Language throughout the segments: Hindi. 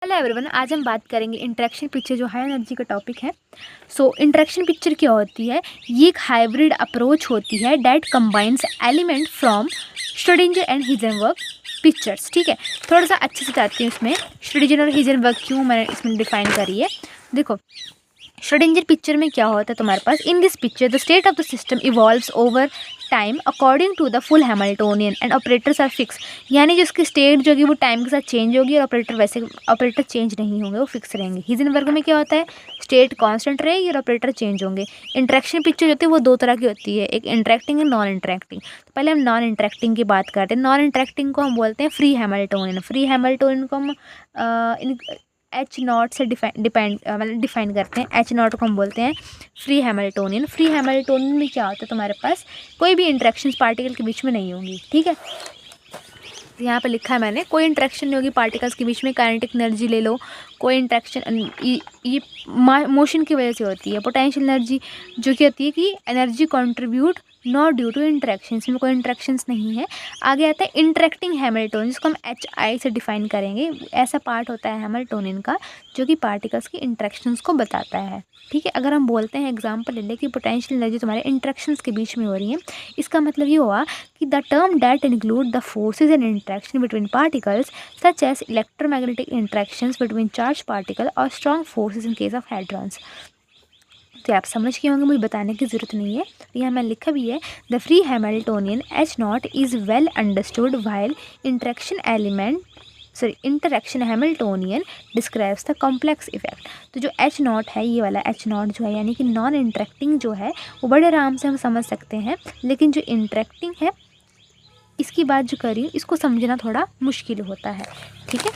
हेलो एवरीवन, आज हम बात करेंगे इंटरेक्शन पिक्चर जो हाई एनर्जी का टॉपिक है। इंटरेक्शन पिक्चर क्या होती है? ये एक हाइब्रिड अप्रोच होती है that combines element from Schrodinger and Heisenberg pictures. ठीक है, थोड़ा सा अच्छे से जाती हूँ इसमें। श्रोडिंगर और हिजेनबर्ग क्यों मैंने इसमें डिफाइन करी है, देखो। श्रोडिंगर पिक्चर में क्या होता है तुम्हारे पास? In this picture the state of the system evolves over time according to the full Hamiltonian and operators are fix. यानी जो उसकी स्टेट जो होगी वो टाइम के साथ चेंज होगी और ऑपरेटर चेंज नहीं होंगे, वो फिक्स रहेंगे। हिजेनबर्ग में क्या होता है? स्टेट कांस्टेंट रहेगी और ऑपरेटर चेंज होंगे। इंटरेक्शन पिक्चर जो होती है वो दो तरह की होती है, एक इंटरेक्टिंग और नॉन इंटरेक्टिंग। तो पहले हम नॉन इंटरेक्टिंग की बात करते हैं। नॉन इंटरेक्टिंग को हम बोलते हैं फ्री हैमिल्टोनियन। फ्री हैमिल्टोनियन को हम एच नॉट से डिफाइन करते हैं। एच नॉट को हम बोलते हैं फ्री हैमिल्टोनियन। फ्री हैमिल्टोनियन में क्या होता है? तुम्हारे पास कोई भी इंटरेक्शंस पार्टिकल के बीच में नहीं होंगी। ठीक है, यहाँ पे लिखा है मैंने, कोई इंटरेक्शन नहीं होगी पार्टिकल्स के बीच में। काइनेटिक एनर्जी ले लो, कोई इंटरेक्शन ये मोशन की वजह से होती है। पोटेंशियल एनर्जी जो कि होती है कि energy contribute not due to interaction, इसमें कोई इंटरेक्शंस नहीं है। आगे आता है इंटरेक्टिंग हैमिल्टोनियन, जिसको हम एच आई से डिफाइन करेंगे। ऐसा पार्ट होता है हैमिल्टोनियन का जो कि पार्टिकल्स की इंटरेक्शंस को बताता है। ठीक है, अगर हम बोलते हैं एग्जाम्पल ले लें कि पोटेंशियल एनर्जी तुम्हारे इंटरेक्शंस के बीच में हो रही है, इसका मतलब ये हुआ कि the term that include the forces and interaction between particles such as electromagnetic interactions between charge particle और strong forces in case of hadrons. तो आप समझ के होंगे, मुझे बताने की ज़रूरत नहीं है। तो यहाँ मैं लिखा भी है, the free Hamiltonian H not is well understood while interaction Hamiltonian describes the complex effect. तो जो एच नॉट है, ये वाला एच नॉट जो है यानी कि नॉन इंटरेक्टिंग जो है, वो बड़े आराम से हम समझ सकते हैं। लेकिन जो इंटरेक्टिंग है, इसकी बात जो कर रही हूँ, इसको समझना थोड़ा मुश्किल होता है। ठीक है,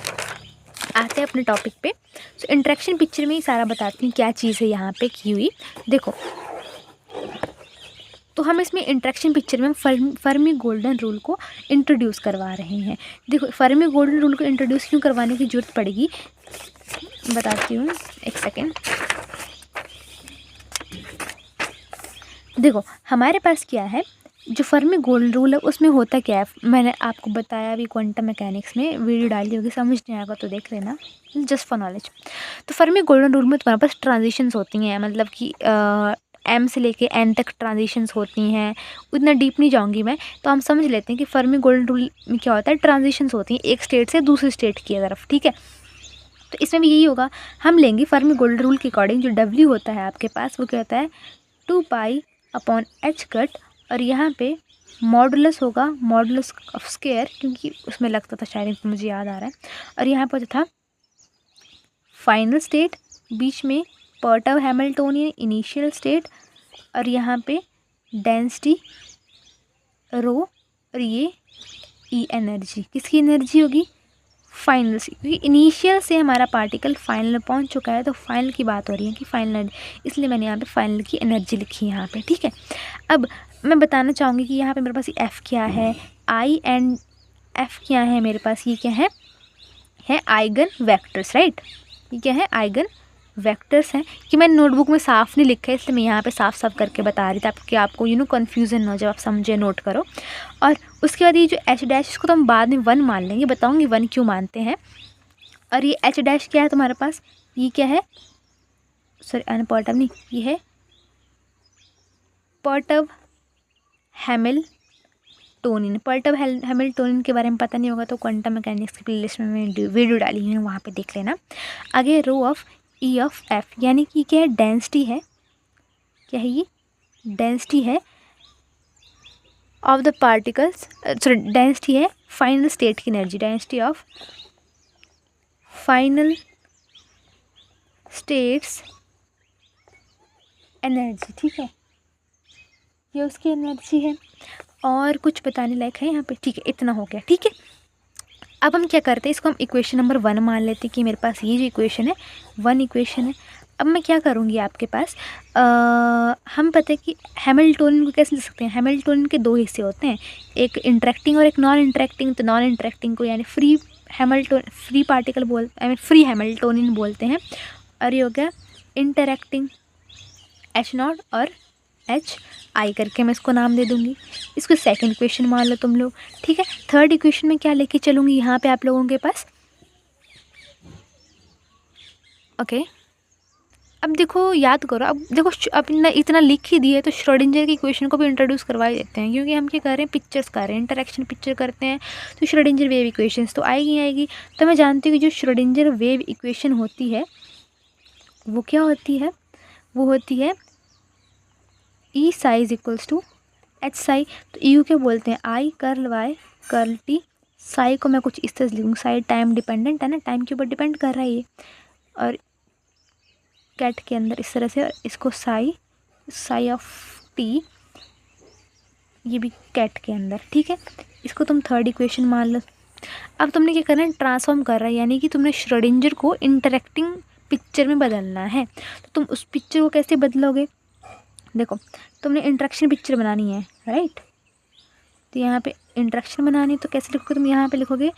आते हैं अपने टॉपिक पे। इंटरेक्शन पिक्चर में ही सारा बताती हूँ क्या चीज़ है यहाँ पे की हुई। देखो, तो हम इसमें इंटरेक्शन पिक्चर में फर्मी गोल्डन रूल को इंट्रोड्यूस करवा रहे हैं। देखो, फर्मी गोल्डन रूल को इंट्रोड्यूस क्यों करवाने की ज़रूरत पड़ेगी, बताती हूँ, एक सेकेंड। देखो, हमारे पास क्या है, जो फर्मी गोल्डन रूल है उसमें होता क्या है, मैंने आपको बताया अभी क्वांटम मैकेनिक्स में, वीडियो डाली होगी, समझ नहीं आएगा तो देख लेना, जस्ट फॉर नॉलेज। तो फर्मी गोल्डन रूल में तुम्हारे पास ट्रांजिशंस होती हैं, मतलब कि एम से लेके एन तक ट्रांजिशंस होती हैं। उतना डीप नहीं जाऊंगी मैं, तो हम समझ लेते हैं कि फर्मी गोल्डन रूल में क्या होता है, ट्रांजिशंस होती हैं एक स्टेट से दूसरी स्टेट की तरफ। ठीक है, तो इसमें भी यही होगा। हम लेंगे फर्मी गोल्डन रूल के अकॉर्डिंग, जो डब्ल्यू होता है आपके पास, वो क्या होता है 2π/h कट, और यहाँ पे मॉडुलस होगा, मॉडुलस ऑफ स्क्वायर, क्योंकि उसमें लगता था शायद, तो मुझे याद आ रहा है। और यहाँ पर था फाइनल स्टेट, बीच में part of Hamiltonian initial state, और यहाँ पे डेंसिटी रो, और ये ई एनर्जी, किसकी एनर्जी होगी? फाइनल से, क्योंकि इनिशियल से हमारा पार्टिकल फाइनल में पहुंच चुका है, तो फाइनल की बात हो रही है कि फाइनल, इसलिए मैंने यहाँ पे फाइनल की एनर्जी लिखी है यहाँ पे। ठीक है, अब मैं बताना चाहूँगी कि यहाँ पे मेरे पास एफ़ क्या है, आई एंड एफ़ क्या है मेरे पास, ये क्या है आइगन वेक्टर्स, राइट। ये क्या है? आइगन वेक्टर्स हैं। कि मैंने नोटबुक में साफ़ नहीं लिखा है, इसलिए मैं यहाँ पे साफ करके बता रही थी, ताकि आपको कन्फ्यूज़न ना हो, जब आप समझे नोट करो। और उसके बाद ये जो एच डैश, इसको तो हम बाद में 1 मान लेंगे, बताऊँगी 1 क्यों मानते हैं। और ये एच डैश क्या है तुम्हारे पास, ये क्या है, सॉरी पार्ट ऑफ नहीं, ये है part of Hamiltonian. Part of Hamiltonian के बारे में पता नहीं होगा तो क्वांटम मैकेनिक्स की प्लेलिस्ट में मैं वीडियो डाली है, वहाँ पे देख लेना। आगे rho of E of F, यानी कि क्या है, डेंसिटी है, क्या है ये, डेंसिटी है of the particles, sorry density है फाइनल स्टेट की energy, density of final states energy. ठीक है, ये उसकी एनर्जी है। और कुछ बताने लायक है यहाँ पे? ठीक है, इतना हो गया। ठीक है, अब हम क्या करते हैं, इसको हम इक्वेशन नंबर 1 मान लेते हैं कि मेरे पास ये जो इक्वेशन है 1 इक्वेशन है। अब मैं क्या करूँगी आपके पास, हम पता है कि हैमिल्टोनियन को कैसे लिख सकते हैं, हैमिल्टोनियन के 2 हिस्से होते हैं, एक इंटरेक्टिंग और एक नॉन इंटरेक्टिंग। तो नॉन इंटरेक्टिंग को यानी फ्री पार्टिकल फ्री हैमिल्टोनियन बोलते हैं, और ये हो गया इंटरेक्टिंग एच नॉट और एच आई करके मैं इसको नाम दे दूँगी। इसको सेकंड इक्वेशन मान लो तुम लोग। ठीक है, थर्ड इक्वेशन में क्या लेके चलूँगी यहाँ पे आप लोगों के पास, ओके, अब देखो याद करो, अब देखो अब इतना लिख ही दिए तो श्रोडिंजर की इक्वेशन को भी इंट्रोड्यूस करवा ही देते हैं, क्योंकि हम क्या कर रहे हैं, पिक्चर्स कर रहे हैं, इंटरेक्शन पिक्चर करते हैं, तो श्रोडिंजर वेव इक्वेशंस तो आएगी। तो मैं जानती हूँ कि जो श्रोडिंजर वेव इक्वेशन होती है वो क्या होती है, वो होती है E psi is equals to H psi. तो यू क्या बोलते हैं, I curl by curl T. Psi को मैं कुछ इस तरह से लिखूँगी, साई टाइम डिपेंडेंट है ना, टाइम के ऊपर डिपेंड कर रहा है ये, और कैट के अंदर इस तरह से, और इसको साई ऑफ टी, ये भी कैट के अंदर, ठीक है। इसको तुम थर्ड इक्वेशन मान लो। अब तुमने क्या करना है, ट्रांसफॉर्म कर रहा है, यानी कि तुमने श्रोडिंजर को इंटरेक्टिंग पिक्चर में बदलना है। तो तुम उस पिक्चर को कैसे बदलोगे, देखो तुमने इंटरेक्शन पिक्चर बनानी है, राइट। तो यहाँ पे इंटरेक्शन बनानी है, तो कैसे लिखोगे तुम, यहाँ पे लिखोगे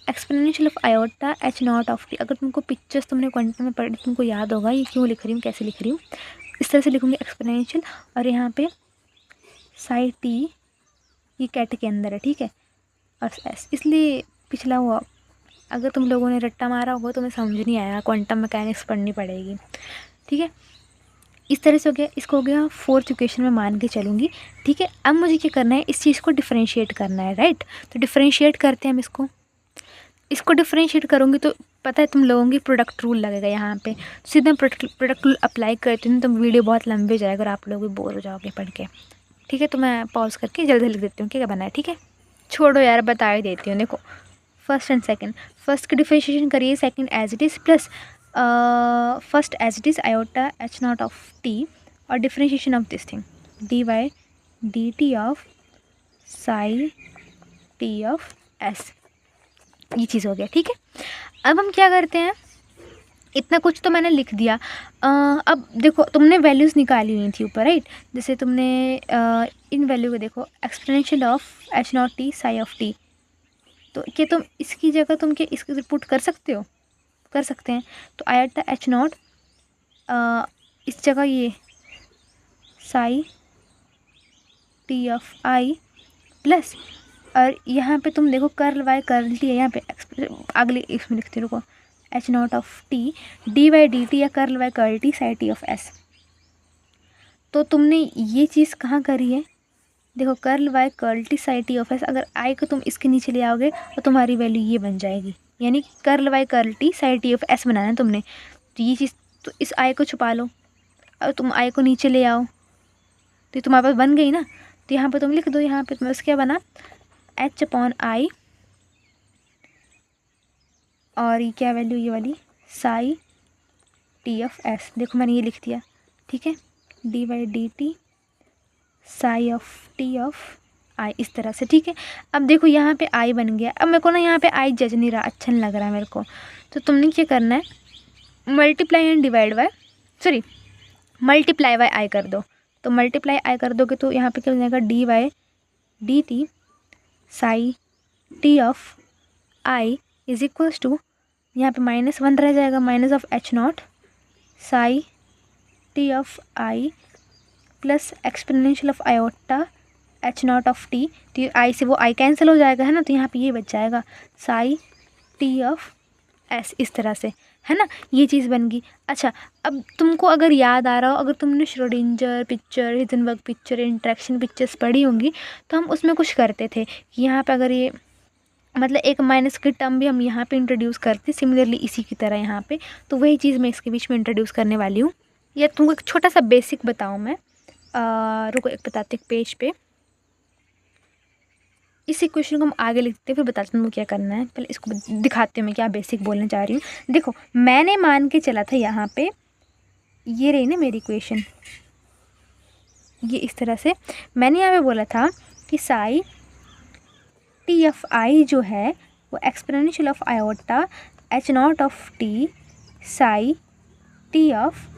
exponential of iota H not of T. अगर तुमको पिक्चर्स तुमने क्वांटम में पढ़ी, तुमको याद होगा ये क्यों लिख रही हूँ, कैसे लिख रही हूँ, इस तरह से लिखूँगी एक्सपोनेंशियल, और यहाँ पे साई टी ये कैट के अंदर है, ठीक है, और एस, इसलिए पिछला हुआ अगर तुम लोगों ने रट्टा मारा होगा तो तुम्हें समझ नहीं आया, क्वांटम मैकेनिक्स पढ़नी पड़ेगी, ठीक है। इस तरह से हो गया, इसको हो गया फोर्थ इक्वेशन में मान के चलूँगी, ठीक है। अब मुझे क्या करना है, इस चीज़ को डिफरेंशिएट करना है, राइट। तो डिफरेंशिएट करते हैं हम इसको डिफरेंशिएट करूँगी तो पता है तुम लोगों की प्रोडक्ट रूल लगेगा यहाँ पे, सीधा प्रोडक्ट रूल अप्लाई करती हूँ तो वीडियो बहुत लंबे जाएगा और आप लोग भी बोर हो जाओगे पढ़ के, ठीक है। तो मैं पॉज करके जल्दी लिख देती हूँ क्या बना है, ठीक है। छोड़ो यार, बता ही देती हूँ। देखो फर्स्ट एंड सेकंड, फर्स्ट की डिफरेंशिएशन करिए, second as it is plus first as it is iota H not of T, और differentiation of this thing D Y D T of psi T of S, ये चीज़ हो गया, ठीक है। अब हम क्या करते हैं, इतना कुछ तो मैंने लिख दिया। अब देखो तुमने वैल्यूज़ निकाली हुई थी ऊपर, राइट। जैसे तुमने इन वैल्यू को देखो, exponential of H not T psi of T, तो क्या तुम इसकी जगह तुम क्या इसको पुट कर सकते हो, कर सकते हैं। तो आयोटा एच नॉट इस जगह ये Sai T of I plus, और यहाँ पे तुम देखो कर्ल वाई कर्ल टी है, यहाँ पे अगले इसमें लिखते रुको, H not of T D Y D T या curl by curl T psi T of S. तो तुमने ये चीज़ कहाँ करी है, देखो curl by curl T psi T of S, अगर आई को तुम इसके नीचे ले आओगे तो तुम्हारी वैल्यू ये बन जाएगी, यानी curl by curl T psi T of S बनाना है तुमने। तो ये चीज़, तो इस आई को छुपा लो और तुम आई को नीचे ले आओ, तो तुम्हारे पास बन गई ना। तो यहाँ पे तुम लिख दो, यहाँ पे तुम्हें क्या बना, एच अपॉन आई, और ये क्या वैल्यू, ये वाली साई टी ऑफ एस, देखो मैंने ये लिख दिया, ठीक है, D Y D T psi of T of I, इस तरह से, ठीक है। अब देखो यहाँ पे आई बन गया। अब मेरे को ना यहाँ पे आई जज नहीं रहा, अच्छा नहीं लग रहा है मेरे को, तो तुमने क्या करना है, multiply and divide by, sorry multiply by I कर दो। तो मल्टीप्लाई आई कर दोगे तो यहाँ पे क्या हो जाएगा, D Y D T psi T of I is equals to, यहाँ पे -1 रह जाएगा, minus of H not psi T of I plus exponential of iota H not of T. तो आई से वो आई कैंसिल हो जाएगा, है ना, तो यहाँ पे ये बच जाएगा साई टी ऑफ एस, इस तरह से, है ना, ये चीज़ बन गई। अच्छा, अब तुमको अगर याद आ रहा हो, अगर तुमने Schrödinger picture, Heisenberg picture, interaction pictures पढ़ी होंगी, तो हम उसमें कुछ करते थे कि यहाँ पे अगर ये मतलब एक माइनस की टर्म भी हम यहाँ पे इंट्रोड्यूस करते, सिमिलरली इसी की तरह यहाँ पे, तो वही चीज़ मैं इसके बीच में इंट्रोड्यूस करने वाली हूँ। या तुमको एक छोटा सा बेसिक बताऊँ मैं, रुको एक बताते एक पेज पे, इस इक्वेशन को हम आगे लिखते हैं फिर बताते हैं क्या करना है। पहले इसको दिखाते हैं मैं क्या बेसिक बोलना चाह रही हूँ। देखो मैंने मान के चला था यहाँ पे, ये रही ना मेरी इक्वेशन, ये इस तरह से मैंने यहाँ पे बोला था कि साई टी ऑफ आई जो है वो exponential of iota H not of T psi T of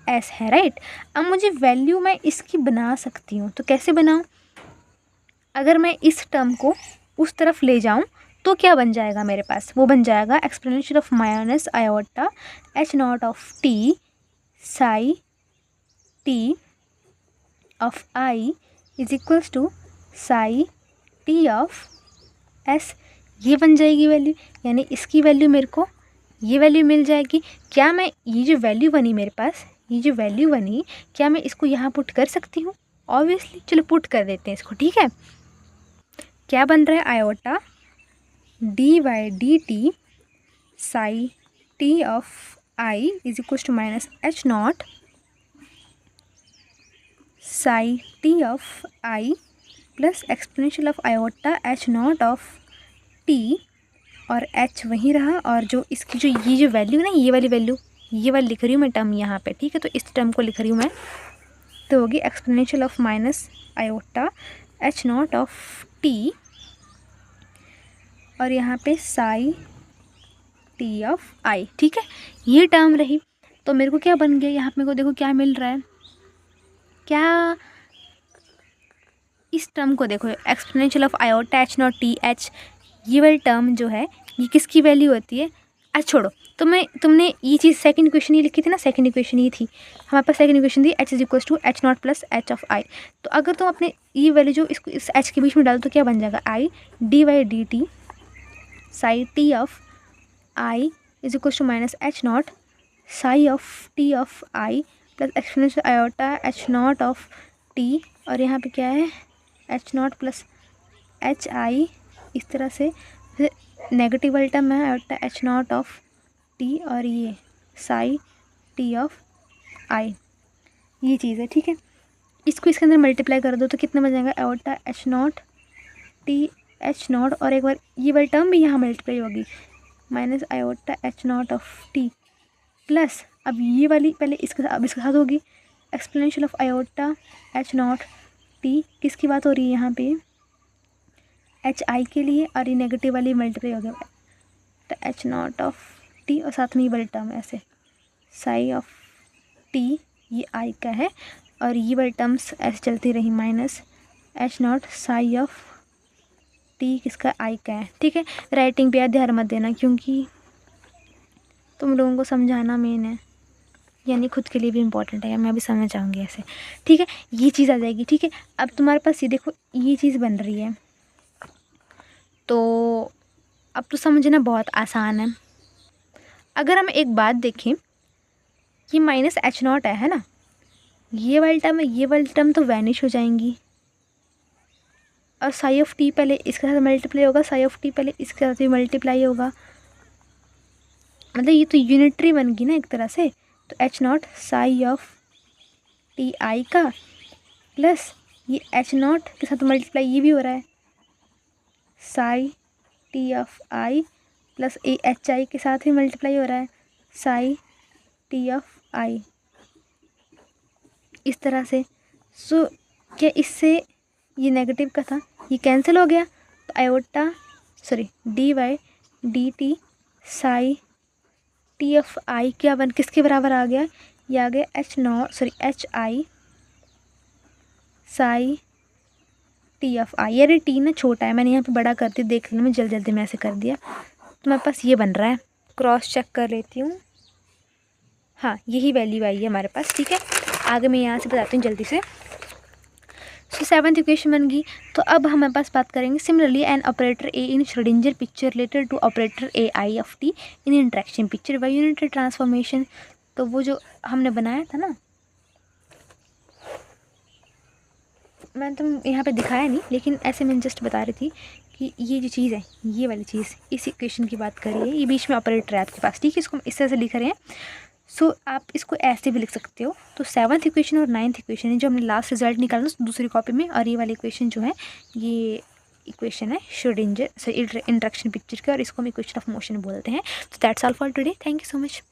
S है, राइट। अब मुझे वैल्यू मैं इसकी बना सकती हूँ, तो कैसे बनाऊँ, अगर मैं इस टर्म को उस तरफ ले जाऊँ तो क्या बन जाएगा मेरे पास, वो बन जाएगा exponential of minus iota H not of T psi T of I is equals to psi T of S, ये बन जाएगी वैल्यू, यानी इसकी वैल्यू मेरे को ये वैल्यू मिल जाएगी। क्या मैं ये जो वैल्यू बनी मेरे पास, ये जो वैल्यू बनी, क्या मैं इसको यहाँ पुट कर सकती हूँ? ऑब्वियसली। चलो पुट कर देते हैं इसको, ठीक है। क्या बन रहा है? Iota D Y D T psi T of I is equal to minus H not psi T of I plus exponential of iota H not of T, और एच वहीं रहा, और जो इसकी जो ये जो वैल्यू ना, ये वाली वैल्यू, ये वाली लिख रही हूँ मैं टर्म यहाँ पे, ठीक है। तो इस टर्म को लिख रही हूँ मैं, तो होगी exponential of minus iota H not of T, और यहाँ पे साई टी ऑफ आई, ठीक है। ये टर्म रही। तो मेरे को क्या बन गया यहाँ पे? मेरे को देखो क्या मिल रहा है, क्या इस टर्म को देखो, exponential of iota H not T H, ये वाली टर्म जो है ये किसकी वैल्यू होती है? अच्छा छोड़ो, तुमने ये चीज़ सेकंड इक्वेशन ये लिखी थी ना, सेकंड इक्वेशन ये थी हमारे पास, सेकंड इक्वेशन थी H is equal to H not plus H of I. तो अगर तुम अपने ये वैल्यू जो इसको इस एच के बीच में डालो तो क्या बन जाएगा? I D Y D T psi T of I is equal to minus H not psi of T of I plus exponential iota H not of T, और यहाँ पे क्या है? H not plus H I, इस तरह से नेगेटिव वाली टर्म है iota H not of T, और ये साई टी ऑफ आई, ये चीज़ है, ठीक है। इसको इसके अंदर मल्टीप्लाई कर दो तो कितना बन जाएगा? Iota H not T H not, और एक बार ये वाली टर्म भी यहाँ मल्टीप्लाई होगी, minus iota H not of T plus, अब ये वाली पहले इसके साथ, अब इसके साथ होगी exponential of iota H not T, किसकी बात हो रही है यहाँ पे? एच आई के लिए, और ये नेगेटिव वाली मल्टीप्लाई हो गया तो एच नॉट ऑफ टी, और साथ में ये वाली टर्म ऐसे साई ऑफ टी, ये आई का है, और ये वाली टर्म्स ऐसे चलती रही, minus H not psi of T किसका? आई का है, ठीक है। राइटिंग पे यार ध्यान मत देना, क्योंकि तुम लोगों को समझाना मेन है, यानी खुद के लिए भी इम्पोर्टेंट है, मैं भी समझ जाऊँगी ऐसे, ठीक है। ये चीज़ आ जाएगी, ठीक है। अब तुम्हारे पास ये देखो ये चीज़ बन रही है, तो अब तो समझना बहुत आसान है। अगर हम एक बात देखें, ये माइनस एच नॉट है ना, ये वाली टर्म है, ये वाली टर्म तो वैनिश हो जाएंगी, और साई ऑफ टी पहले इसके साथ मल्टीप्लाई होगा, साई ऑफ टी पहले इसके साथ भी मल्टीप्लाई होगा, मतलब ये तो यूनिटरी बन गई ना एक तरह से। तो H not psi of T I का प्लस ये एच नॉट के साथ मल्टीप्लाई ये भी हो रहा है, Sai T of I plus A H I के साथ ही मल्टीप्लाई हो रहा है, साई टी ऑफ आई, इस तरह से। सो क्या इससे ये नेगेटिव का था, ये कैंसिल हो गया, तो iota sorry D Y D T psi T of I क्या बन किसके बराबर आ गया? ये आ गया H I psi T of I. यार ये टी ना छोटा है, मैंने यहाँ पे बड़ा कर दिया, देख लेना, मैं जल्दी में ऐसे कर दिया, तो मेरे पास ये बन रहा है। क्रॉस चेक कर लेती हूँ, हाँ यही वैल्यू आई है हमारे पास, ठीक है। आगे मैं यहाँ से बताती हूँ जल्दी से। सो सेवन्थ इक्वेशन बन गई। तो अब हमारे पास बात करेंगे similarly an operator A in Schrodinger picture related to operator A I of T in interaction picture by unitary transformation. तो वो जो हमने बनाया था ना, मैं तुम यहाँ पे दिखाया नहीं, लेकिन ऐसे मैं जस्ट बता रही थी कि ये जो चीज़ है, ये वाली चीज़, इस इक्वेशन की बात करिए, ये बीच में ऑपरेटर है आपके पास, ठीक है। इसको हम इस तरह से लिख रहे हैं। सो आप इसको ऐसे भी लिख सकते हो। तो सेवन्थ इक्वेशन और नाइन्थ इक्वेशन है जो हमने लास्ट रिजल्ट निकाला दूसरी कॉपी में, और ये वाली इक्वेशन जो है ये इक्वेशन है श्रोडिंगर इंट्रैक्शन पिक्चर की, और इसको हम इक्वेशन ऑफ मोशन बोलते हैं। तो that's all for today, thank you so much.